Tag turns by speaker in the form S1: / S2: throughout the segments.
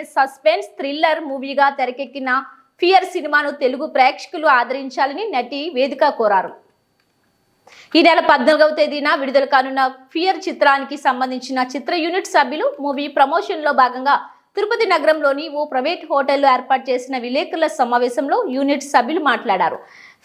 S1: Oriented suspense thriller మూవీగా తెరకెక్కిన fear సినిమాను తెలుగు ప్రేక్షకులు ఆదరించాలని నటి వేదిక కోరారు. ఈ నెల 14వ తేదీన విడుదల కానున్న ఫియర్ చిత్రానికి సంబంధించిన చిత్ర యూనిట్ సభ్యులు మూవీ ప్రమోషన్ లో భాగంగా తిరుపతి నగరంలోని ఓ ప్రైవేట్ హోటల్లో ఏర్పాటు చేసిన విలేకరుల సమావేశంలో యూనిట్ సభ్యులు మాట్లాడారు.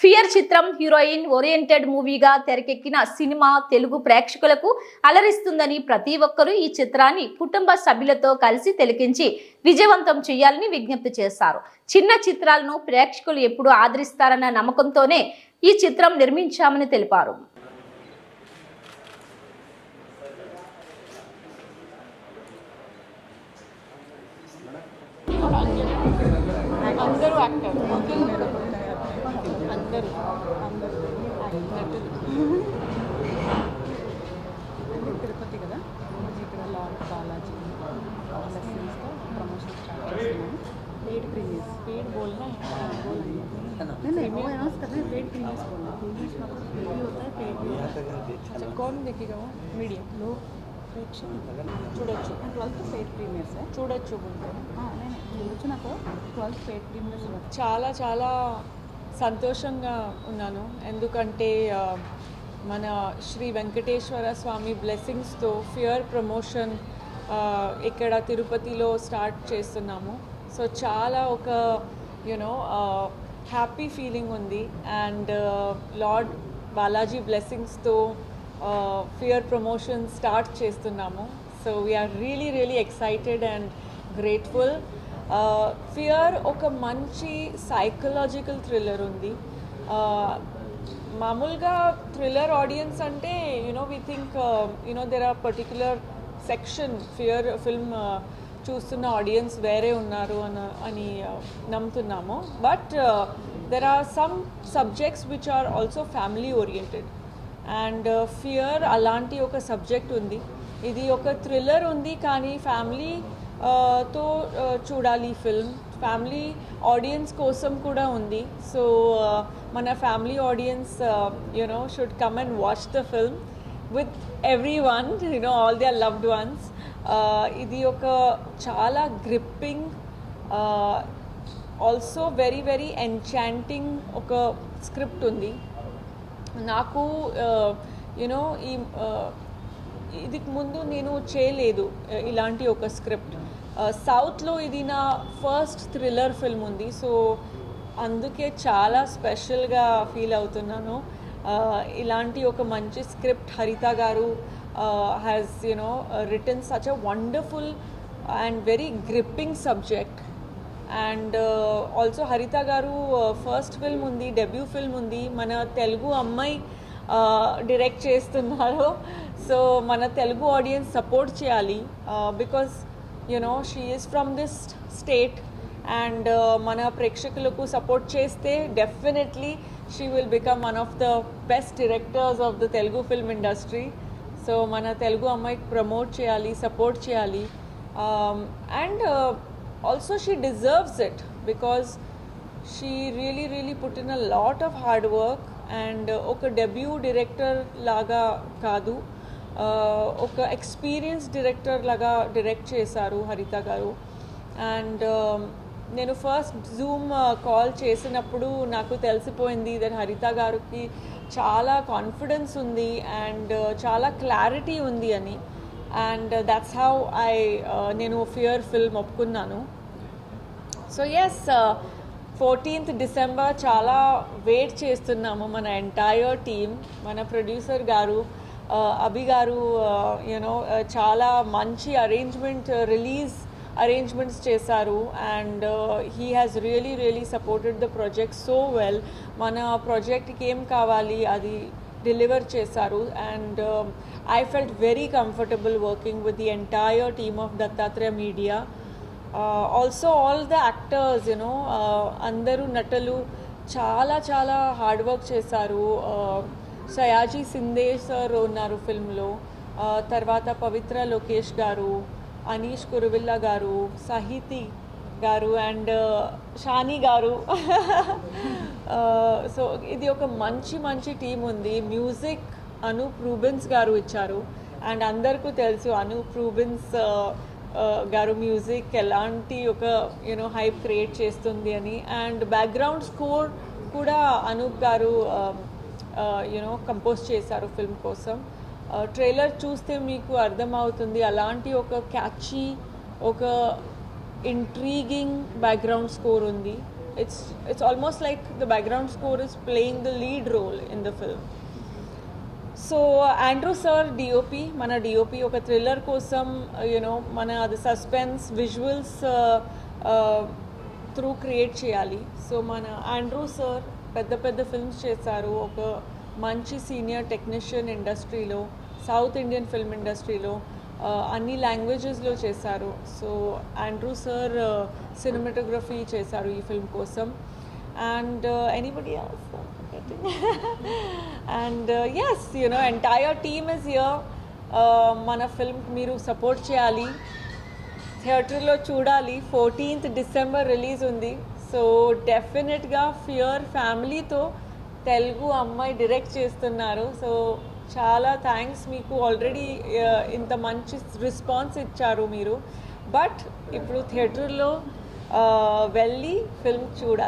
S1: ఫియర్ చిత్రం హీరోయిన్ ఓరియంటెడ్ మూవీగా తెరకెక్కిన సినిమా తెలుగు ప్రేక్షకులకు అలరిస్తుందని, ప్రతి ఒక్కరూ ఈ చిత్రాన్ని కుటుంబ సభ్యులతో కలిసి తిలకించి విజయవంతం చేయాలని విజ్ఞప్తి చేశారు. చిన్న చిత్రాలను ప్రేక్షకులు ఎప్పుడూ ఆదరిస్తారన్న నమ్మకంతోనే ఈ చిత్రం నిర్మించామని తెలిపారు.
S2: అందరూ యాక్టర్ అందరూ తిరుపతి కదా, ఇక్కడ లార్డ్ బాలాజీ బ్లెస్సింగ్స్తో ప్రమోషన్ స్టార్ట్ చేస్తున్నాము. पेड प्रीमियर्स पेड बोलना है, नहीं वो अनाउंस करना है. पेड प्रीमियर्स बोलना है. प्रीमियर्स मतलब फ्री भी होता है, पेड भी होता है. अच्छा कौन देखेगा वो? मीडियम लो చూడొచ్చు. 12th పెయిడ్ ప్రీమియర్స్ చూడొచ్చు. చూడొచ్చు. నాకు 12th పెయిడ్ ప్రీమియర్స్ చాలా చాలా సంతోషంగా ఉన్నాను. ఎందుకంటే మన శ్రీ వెంకటేశ్వర స్వామి బ్లెస్సింగ్స్తో ఫియర్ ప్రమోషన్ ఇక్కడ తిరుపతిలో స్టార్ట్ చేస్తున్నాము. సో చాలా ఒక యూనో హ్యాపీ ఫీలింగ్ ఉంది. అండ్ లార్డ్ బాలాజీ బ్లెస్సింగ్స్తో ఫియర్ ప్రమోషన్ స్టార్ట్ చేస్తున్నాము. So we're really excited and grateful. Fear ఒక మంచి సైకలాజికల్ థ్రిల్లర్ ఉంది. మామూలుగా థ్రిల్లర్ ఆడియన్స్ అంటే we think there are particular section Fear film చూస్తున్న ఆడియన్స్ వేరే ఉన్నారు అని నమ్ముతున్నాము. But there are some subjects which are also family oriented. And fear అలాంటి ఒక సబ్జెక్ట్ ఉంది. ఇది ఒక థ్రిల్లర్ ఉంది కానీ ఫ్యామిలీతో చూడాలి ఫిల్మ్. ఫ్యామిలీ ఆడియన్స్ కోసం కూడా ఉంది. సో మన family audience should come and watch the film with everyone, all there loved ones. ఇది ఒక చాలా గ్రిప్పింగ్, ఆల్సో వెరీ ఎన్చాంటింగ్ ఒక స్క్రిప్ట్ ఉంది. నాకు ఇది ముందు నేను చేయలేదు ఇలాంటి ఒక స్క్రిప్ట్. సౌత్లో ఇది నా ఫస్ట్ థ్రిల్లర్ ఫిల్మ్ ఉంది. సో అందుకే చాలా స్పెషల్గా ఫీల్ అవుతున్నాను. ఇలాంటి ఒక మంచి స్క్రిప్ట్ హరిత గారు has written such a wonderful and very gripping subject. And also Haritha గారు ఫస్ట్ ఫిల్మ్ ఉంది, డెబ్యూ ఫిల్మ్ ఉంది. మన తెలుగు అమ్మాయి డైరెక్ట్ చేస్తున్నారు. సో మన తెలుగు ఆడియన్స్ సపోర్ట్ చేయాలి. Because she is from this state. And మన ప్రేక్షకులకు సపోర్ట్ చేస్తే definitely she will become one of the best directors of the Telugu film industry. So మన తెలుగు అమ్మాయికి ప్రమోట్ చేయాలి, సపోర్ట్ చేయాలి. And also she deserves it because she really put in a lot of hard work. And oka debut director laga kaadu, oka experienced director laga direct chesaru harita garu. And నేను first Zoom call చేసినప్పుడు నాకు తెలిసిపోయింది that హరిత గారికి చాలా confidence ఉంది and చాలా clarity ఉంది అని. అండ్ దట్స్ హౌ నేను ఫియర్ ఫిల్మ్ ఒప్పుకున్నాను. సో ఎస్, 14th December చాలా వెయిట్ చేస్తున్నాము మన ఎంటైర్ టీమ్. మన ప్రొడ్యూసర్ గారు అభి గారు చాలా మంచి రిలీజ్ అరేంజ్మెంట్స్ చేశారు. And he has really supported the project so well. మన ప్రాజెక్ట్కి ఏం కావాలి అది deliver చేశారు. And I felt very comfortable working with the entire team of Dattatreya Media. Also all the actors, అందరూ నటులు చాలా హార్డ్ వర్క్ చేశారు. సయాజీ సిందే సార్ ఉన్నారు ఫిల్మ్లో, తర్వాత పవిత్ర లోకేష్ గారు, అనీష్ కురువిల్లా గారు, సాహితి గారు అండ్ షానీ గారు. సో ఇది ఒక మంచి టీం ఉంది. మ్యూజిక్ అనూప్ రూబెన్స్ గారు ఇచ్చారు. అండ్ అందరికీ తెలుసు అనూప్ రూబెన్స్ గారు మ్యూజిక్ ఎలాంటి ఒక హైప్ క్రియేట్ చేస్తుంది అని. అండ్ బ్యాక్గ్రౌండ్ స్కోర్ కూడా అనూప్ గారు కంపోజ్ చేశారు ఫిల్మ్ కోసం. ట్రైలర్ చూస్తే మీకు అర్థమవుతుంది అలాంటి ఒక క్యాచీ, ఒక ఇంట్రీగింగ్ బ్యాక్గ్రౌండ్ స్కోర్ ఉంది. It's almost like the background score is playing the lead role in the film. So Andrew sir DOP, మన డిఓపి ఒక థ్రిల్లర్ కోసం మన అది సస్పెన్స్ విజువల్స్ త్రూ క్రియేట్ చేయాలి. సో మన ఆండ్రూ సార్ పెద్ద పెద్ద ఫిల్మ్స్ చేశారు, ఒక మంచి సీనియర్ టెక్నీషియన్ ఇండస్ట్రీలో, సౌత్ ఇండియన్ ఫిల్మ్ ఇండస్ట్రీలో అన్ని లాంగ్వేజెస్లో చేశారు. సో ఆండ్రూ సార్ సినిమాటోగ్రఫీ చేశారు ఈ ఫిల్మ్ కోసం. And anybody else and as entire team is here. మన ఫిల్మ్ మీరు సపోర్ట్ చేయాలి, థియేటర్లో చూడాలి. 14th డిసెంబర్ రిలీజ్ ఉంది. సో డెఫినెట్గా ఫియర్ ఫ్యామిలీతో తెలుగు అమ్మాయి డైరెక్ట్ చేస్తున్నారు. సో చాలా థ్యాంక్స్, మీకు ఆల్రెడీ ఇంత మంచి రెస్పాన్స్ ఇచ్చారు మీరు. బట్ ఇప్పుడు థియేటర్లో వెళ్ళి ఫిల్మ్ చూడాలి.